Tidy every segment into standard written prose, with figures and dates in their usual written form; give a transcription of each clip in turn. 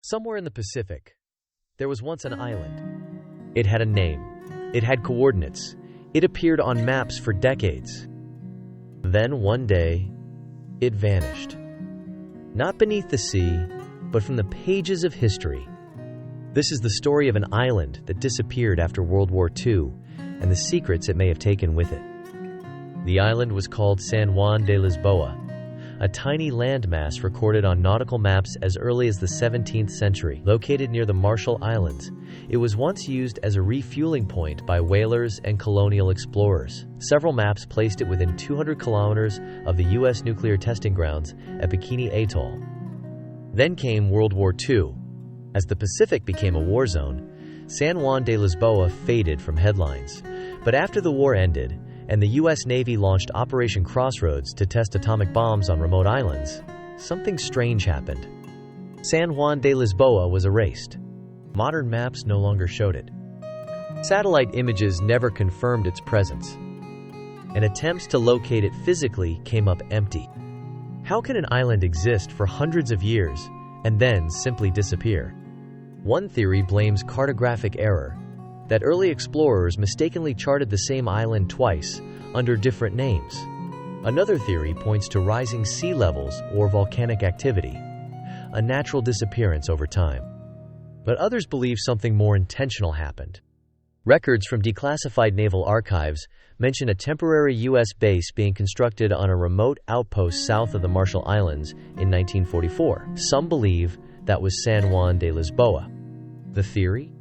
Somewhere in the Pacific, there was once an island. It had a name. It had coordinates. It appeared on maps for decades. Then one day, it vanished. Not beneath the sea, but from the pages of history. This is the story of an island that disappeared after World War II and the secrets it may have taken with it. The island was called San Juan de Lisboa, a tiny landmass recorded on nautical maps as early as the 17th century. Located near the Marshall Islands, it was once used as a refueling point by whalers and colonial explorers. Several maps placed it within 200 kilometers of the U.S. nuclear testing grounds at Bikini Atoll. Then came World War II. As the Pacific became a war zone, San Juan de Lisboa faded from headlines. But after the war ended, and the U.S. Navy launched Operation Crossroads to test atomic bombs on remote islands, something strange happened. San Juan de Lisboa was erased. Modern maps no longer showed it. Satellite images never confirmed its presence, and attempts to locate it physically came up empty. How can an island exist for hundreds of years and then simply disappear? One theory blames cartographic error, that early explorers mistakenly charted the same island twice under different names. Another theory points to rising sea levels or volcanic activity, a natural disappearance over time. But others believe something more intentional happened. Records from declassified naval archives mention a temporary U.S. base being constructed on a remote outpost south of the Marshall Islands in 1944. Some believe that was San Juan de Lisboa. The theory?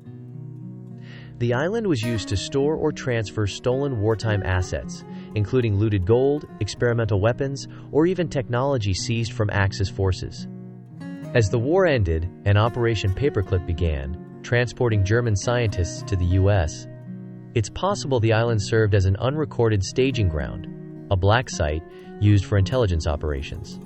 The island was used to store or transfer stolen wartime assets, including looted gold, experimental weapons, or even technology seized from Axis forces. As the war ended and Operation Paperclip began, transporting German scientists to the U.S., it's possible the island served as an unrecorded staging ground, a black site used for intelligence operations.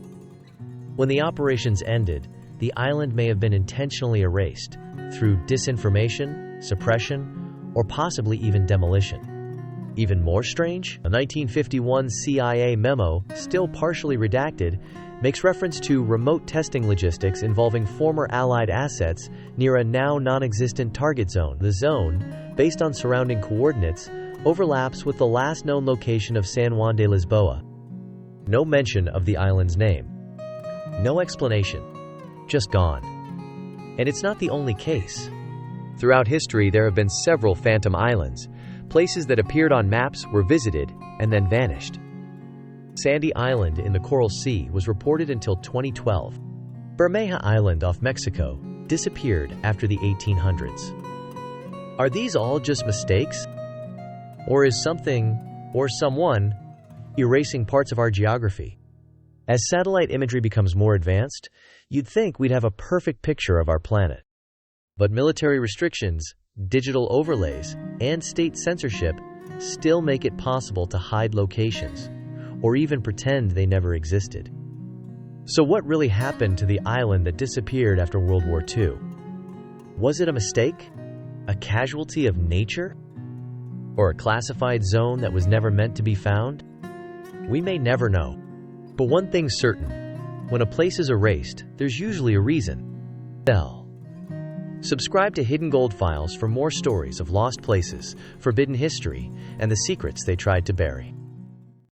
When the operations ended, the island may have been intentionally erased through disinformation, suppression, or possibly even demolition. Even more strange, a 1951 CIA memo, still partially redacted, makes reference to remote testing logistics involving former Allied assets near a now non-existent target zone. The zone, based on surrounding coordinates, overlaps with the last known location of San Juan de Lisboa. No mention of the island's name. No explanation. Just gone. And it's not the only case. Throughout history, there have been several phantom islands, places that appeared on maps, were visited, and then vanished. Sandy Island in the Coral Sea was reported until 2012. Bermeja Island off Mexico disappeared after the 1800s. Are these all just mistakes? Or is something, or someone, erasing parts of our geography? As satellite imagery becomes more advanced, you'd think we'd have a perfect picture of our planet. But military restrictions, digital overlays, and state censorship still make it possible to hide locations, or even pretend they never existed. So what really happened to the island that disappeared after World War II? Was it a mistake? A casualty of nature? Or a classified zone that was never meant to be found? We may never know. But one thing's certain, when a place is erased, there's usually a reason. Subscribe to Hidden Gold Files for more stories of lost places, forbidden history, and the secrets they tried to bury.